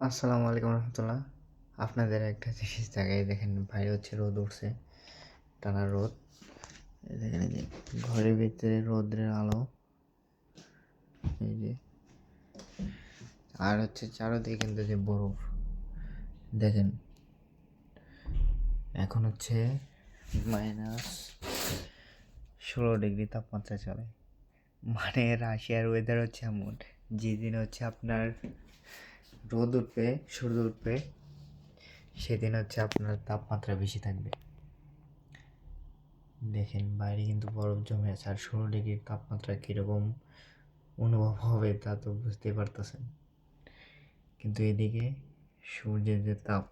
আসসালামু আলাইকুম রহমতুল্লাহ। আপনাদের একটা জিনিস দেখাই, দেখেন বাইরে হচ্ছে রোদ উঠছে, টানা রোদ। এই দেখেন, এই যে ঘরের ভিতরে রোদের আলো, এই যে, আর হচ্ছে চারোদিকে কিন্তু যে বরফ দেখেন। এখন হচ্ছে -16 ডিগ্রি তাপমাত্রা চলে। মানে রাশিয়ার ওয়েদার হচ্ছে এমন, যেদিন হচ্ছে আপনার রোদ উঠবে, সূর্য উঠবে, সেদিন হচ্ছে আপনার তাপমাত্রা বেশি থাকবে। দেখেন বাইরে কিন্তু বরফ জমে আছে, আর 16 ডিগ্রির তাপমাত্রা কীরকম অনুভব হবে তা তো বুঝতেই পারতেছেন। কিন্তু এদিকে সূর্যের যে তাপ,